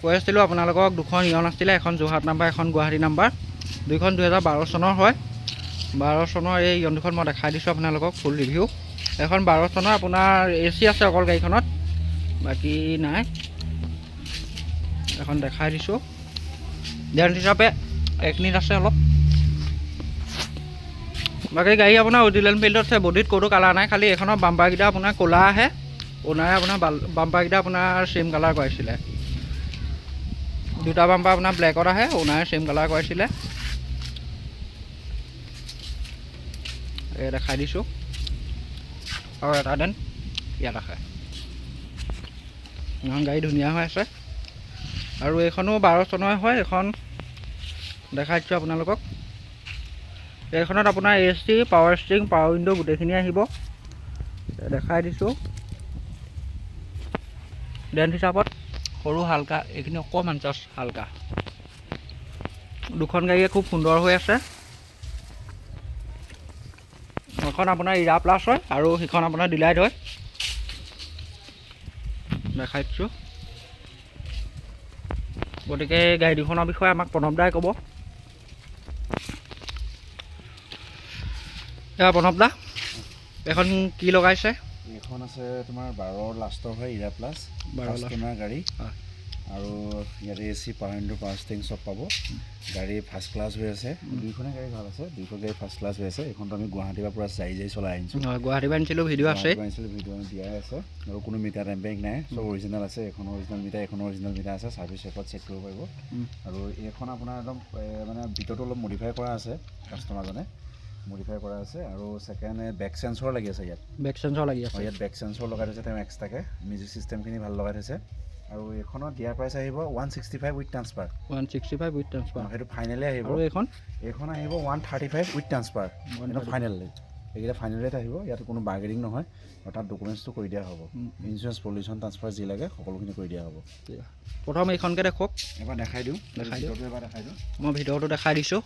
কৈ আছিলোঁ আপোনালোকক দুখন ইয়ন আছিলে, এখন যোৰহাট নাম্বাৰ, এখন গুৱাহাটী নাম্বাৰ, দুইখন 2012 চনৰ হয়। 12 চনৰ এই ইয়ন দুখন মই দেখাই দিছোঁ আপোনালোকক ফুল ৰিভিউ। এখন 12 চনৰ আপোনাৰ AC আছে অকল গাড়ীখনত, বাকী নাই। এখন দেখাই দিছোঁ, ডেণ্ট হিচাপে একনিট আছে অলপ। বাকী গাড়ী আপোনাৰ অৰিজিনেল ফিল্ডত আছে, বডিত ক'তো কালাৰ নাই, খালি এইখনৰ বাম্পাৰকেইটা আপোনাৰ ক'লা আহে। অ'নাৰে আপোনাৰ বাম্পাৰকেইটা আপোনাৰ চেম কালাৰ কৰাইছিলে, দুটা বাম্পাৰ আপোনাৰ ব্লেকত আহে, অ'নাৰে চেম কালাৰ কৰাইছিলে। এই দেখাই দিছোঁ, আৰু এটা দেন ইয়াত আহে। এখন গাড়ী ধুনীয়া হৈ আছে, আৰু এইখনো 12 চনৰ হয়। এইখন দেখাই দিছোঁ আপোনালোকক। এইখনত আপোনাৰ AC, power stirring, power window গোটেইখিনি আহিব, দেখাই দিছোঁ। ডেণ্ট হিচাপত সৰু হালকা, এইখিনি অকণমান জাষ্ট হালকা। দুখন গাড়ীয়ে খুব সুন্দৰ হৈ আছে। এখন আপোনাৰ ইৰা প্লাছ হয় আৰু সিখন আপোনাৰ ডিলাইট হয়, দেখাই দিছোঁ। গতিকে গাড়ী দুখনৰ বিষয়ে আমাক প্ৰণৱ দাই ক'ব। প্ৰণৱ দা, এখন কি লগাইছে? এইখন আছে তোমাৰ 12 লাষ্টৰ হয়, ইৰা প্লাছ 12 টনাৰ গাড়ী, আৰু ইয়াতে AC, power window, power stirring চব পাব। গাড়ী ফাৰ্ষ্ট ক্লাছ হৈ আছে, দুইখনে গাড়ী ভাল আছে, দুইখন গাড়ী ফাৰ্ষ্ট ক্লাছ হৈ আছে। এইখনতো আমি গুৱাহাটীৰ পৰা যাই চলাই আনিছোঁ। গুৱাহাটীৰ পৰা আনিছিলোঁ, ভিডিঅ' আছে, ভিডিঅ' দিয়াই আছে, আৰু কোনো মিটাৰ টেম্পাৰিং নাই, চব অৰিজিনেল আছে। এখন অৰিজিনেল মিটাৰ, এখন অৰিজিনেল মিটাৰ আছে, ছাৰ্ভিচ ৰেকৰ্ড চেক কৰিব পাৰিব। আৰু এইখন আপোনাৰ একদম মানে ভিতৰতো অলপ মডিফাই কৰা আছে, কাষ্টমাৰজনে মডিফাই কৰা আছে। আৰু ছেকেণ্ড বেক চেঞ্চৰ লাগি আছে, ইয়াত বেক চেঞ্চৰ লাগি আছে, ইয়াত বেক চেঞ্চৰ লগাই থৈছে তেওঁ এক্সট্ৰাকৈ, মিউজিক চিষ্টেমখিনি ভাল লগাই থৈছে। আৰু এইখনত দিয়াৰ প্ৰাইচ আহিব 165 উইথ ট্ৰান্সফাৰ। 165 উইথ ট্ৰান্সফাৰ, সেইটো ফাইনেলে আহিব। আৰু এইখন আহিব 135 উইথ ট্ৰান্সফাৰ, একদম ফাইনেল। এইকেইটা ফাইনেল ৰেট আহিব, ইয়াত কোনো বাৰ্গেনিং নহয়, আৰু তাত ডকুমেণ্টছটো কৰি দিয়া হ'ব। ইঞ্চুৰেঞ্চ, পলিউশ্যন, ট্ৰান্সফাৰ যি লাগে সকলোখিনি কৰি দিয়া হ'ব। প্ৰথম এইখনকে দেখক, এবাৰ দেখাই দিওঁ, এবাৰ দেখাই দিওঁ। মই ভিডিঅ'টো দেখাই দিছোঁ।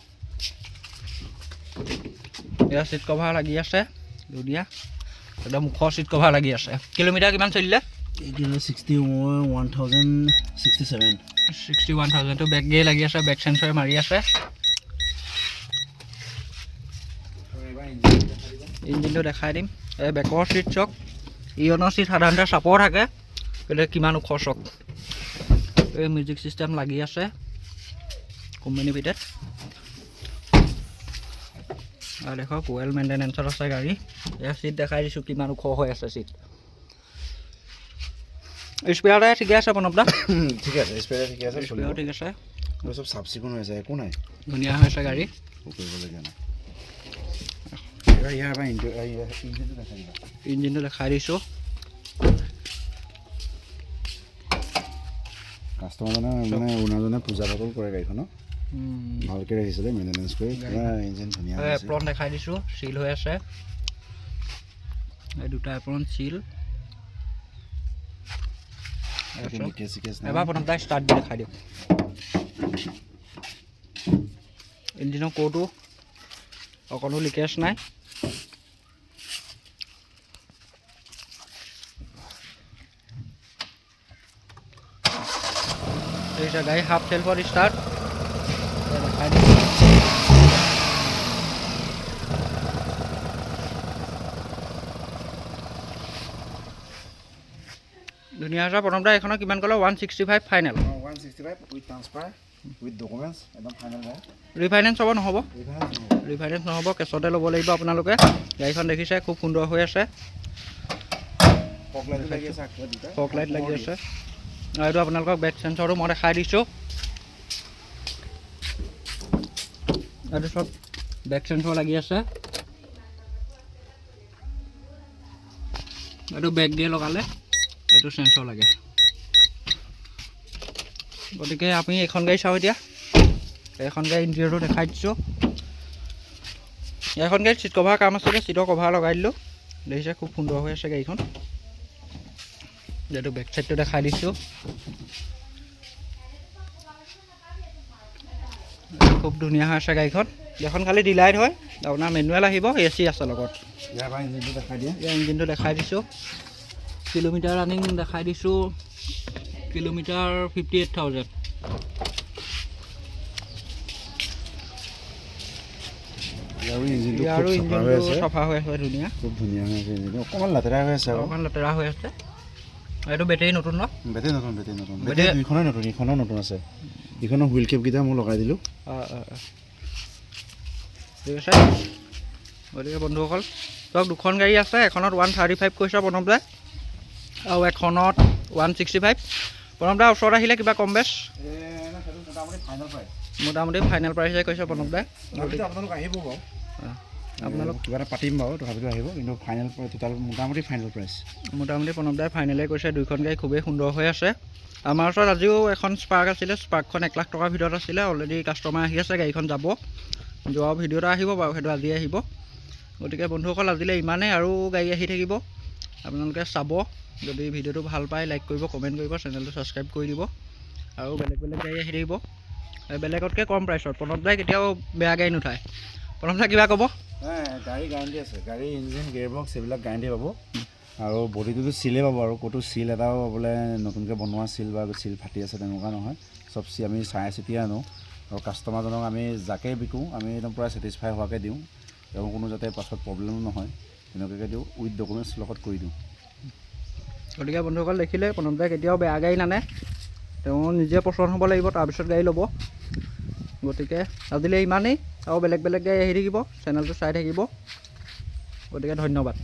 এয়া চিট কভাৰ লাগি আছে, ধুনীয়া একদম ওখৰ চিট কভাৰ লাগি আছে। কিলোমিটাৰ কিমান চলিলে? 61,000টো বেক গিয়ে লাগি আছে, বেক চেঞ্চৰে মাৰি আছে। ইঞ্জিনটো দেখাই দিম। এই বেকৰ চিট চক, ইয়নৰ চিট সাধাৰণতে চাপৰ থাকে, কিন্তু কিমান ওখ চক। এই মিউজিক চিষ্টেম লাগি আছে, কোম্পানী ভিতৰত। আৰু দেখক ৱেল মেইনটেনেঞ্চত আছে গাড়ী। এয়া চিট দেখাই দিছোঁ কিমান ওখ হৈ আছে চিট। স্পেয়াৰ টায়াৰ ঠিকে আছে প্ৰণৱ দা? ঠিক আছে, স্পেয়াৰ ঠিকে আছে, স্পেয়াৰো ঠিক আছে, চব চাফ চিকুণ হৈ আছে, একো নাই, ধুনীয়া হৈ আছে গাড়ী, কৰিবলগীয়া নাই। ইয়াৰ পৰা ইঞ্জিনটো দেখাই দিবা। ইঞ্জিনটো দেখাই দিছোঁ। কাষ্টমাৰজনে মানে ওনাৰজনে পূজা পাতল কৰে গাড়ীখনক, ভালকৈ ৰাখিছিলে, মেইনটেনেঞ্চ কৰি। ইঞ্জিন ধুনীয়া, এপ্ৰন দেখাই দিছোঁ, চিল হৈ আছে, এই দুটা এপ্ৰন চিল। এবাৰ প্ৰথম তাই ষ্টাৰ্ট দি দেখাই দিওঁ। ইঞ্জিনৰ ক'তো অকণো লিকেজ নাই। গাড়ী হাফ চেল্ফত ষ্টাৰ্ট দেখাই দিওঁ। ধুনীয়া হৈছে। প্ৰথমতে এইখনৰ কিমান ক'লে? 165 final, 165 with transfer with documents, একদম ফাইনেল গাড়ী। ৰিফাইনেন্স হ'ব নহ'ব? ৰিফাইনেন্স নহ'ব, কেছতে ল'ব লাগিব আপোনালোকে। গাড়ীখন দেখিছে খুব সুন্দৰ হৈ আছে, ফগ লাইট লাগি আছে। আৰু এইটো আপোনালোকক বেক চেঞ্চৰটো মই দেখাই দিছোঁ। এইটো চব বেক চেঞ্চৰ লাগি আছে, এইটো বেক দিয়ে লগালে, এইটো চেঞ্চৰ লাগে। গতিকে আপুনি এইখন গাড়ী চাওঁ এতিয়া। এইখন গাড়ী ইণ্টেৰিয়ৰটো দেখাই দিছোঁ। এইখন গাড়ীত চিট কভাৰ কাম আছিলে, চিটৰ কভাৰ লগাই দিলোঁ, দেখিছে খুব সুন্দৰ হৈ আছে গাড়ীখন। যিহেতু বেক চাইডটো দেখাই দিছোঁ, খুব ধুনীয়া হৈ আছে গাড়ীখন। এখন খালি ডিলাইট হয়, আপোনাৰ মেনুৱেল আহিব, AC আছে লগত। ইঞ্জিনটো দেখাই দিয়ে, ইঞ্জিনটো দেখাই দিছোঁ, কিলোমিটাৰ ৰানিং দেখাই দিছোঁ। কিলোমিটাৰ 58,000। আৰু ইঞ্জিনটো ইয়াৰো খুব চাফা হৈ ইঞ্জিনটো আছে, চাফা হৈ আছে ধুনীয়া, খুব ধুনীয়া হৈ আছে ইঞ্জিনটো, অকণমান লেতেৰা হৈ আছে আৰু অকণমান লেতেৰা হৈ আছে। এইটো বেটেৰী নতুন ন? বেটেৰী নতুন বেটেৰী দুইখনেই নতুন, ইখনো নতুন আছে। ইখনৰ হুইল কেপকেইটা মই লগাই দিলোঁ। ঠিক আছে। গতিকে বন্ধুসকল ধৰক দুখন গাড়ী আছে, এখনত 135 কৈছে প্ৰণৱ দাই আৰু এখনত 165। প্ৰণৱ দাৰ ওচৰত আহিলে কিবা কম বেছ মোটামুটি ফাইনেল প্ৰাইচে কৈছে প্ৰণৱ দাই। আপোনালোক আহিব বাৰু, আপোনালোক কিবা এটা পাতিম বাৰু, তথাপিতো আহিব, কিন্তু ফাইনেল টোটাল মোটামুটি ফাইনেল প্ৰাইচ। মোটামুটি প্ৰণৱ দাই ফাইনেলে কৈছে। দুইখন গাড়ী খুবেই সুন্দৰ হৈ আছে। আমাৰ ওচৰত আজিও এখন স্পাৰ্ক আছিলে, স্পাৰ্কখন 1 লাখ টকাৰ ভিতৰত আছিলে। অলৰেডি কাষ্টমাৰ আহি আছে, গাড়ীখন যাব, যোৱা ভিডিঅ' এটা আহিব বাৰু, সেইটো আজি আহিব। গতিকে বন্ধুসকল আজিলৈ ইমানেই, আৰু গাড়ী আহি থাকিব, আপোনালোকে চাব। যদি ভিডিঅ'টো ভাল পায় লাইক কৰিব, কমেণ্ট কৰিব, চেনেলটো ছাবস্ক্ৰাইব কৰি দিব। আৰু বেলেগ বেলেগ গাড়ী আহি থাকিব বেলেগতকৈ কম প্ৰাইচত। প্ৰণৱ দাই কেতিয়াও বেয়া গাড়ী নুঠায়। প্ৰণৱ দাই কিবা ক'ব? গাড়ী গেৰাণ্টি আছে, গাড়ী ইঞ্জিন গিয়াৰ বক্স এইবিলাক গেৰাণ্টি পাব। আৰু বডিটোতো চিলেই পাব, আৰু ক'তো চিল এটাও বোলে নতুনকৈ বনোৱা চিল বা চিল ফাটি আছে তেনেকুৱা নহয়। চব চিল আমি চাই চিতিয়ে আনো, আৰু কাষ্টমাৰজনক আমি যাকে বিকোঁ আমি একদম পূৰা ছেটিছফাই হোৱাকৈ দিওঁ। তেওঁ কোনো যাতে পাছত প্ৰব্লেমো নহয় তেনেকুৱাকৈ দিওঁ, উইথ ডকুমেণ্টছ লগত কৰি দিওঁ। গতিকে বন্ধুসকল দেখিলে, প্ৰণৱ দাই কেতিয়াও বেয়া গাড়ী নানে, তেওঁ নিজে পচন্দ হ'ব লাগিব, তাৰপিছত গাড়ী ল'ব। গতিকে আজিলৈ ইমানেই, আৰু বেলেগ বেলেগ গাড়ী আহি থাকিব, চেনেলটো চাই থাকিব। গতিকে ধন্যবাদ।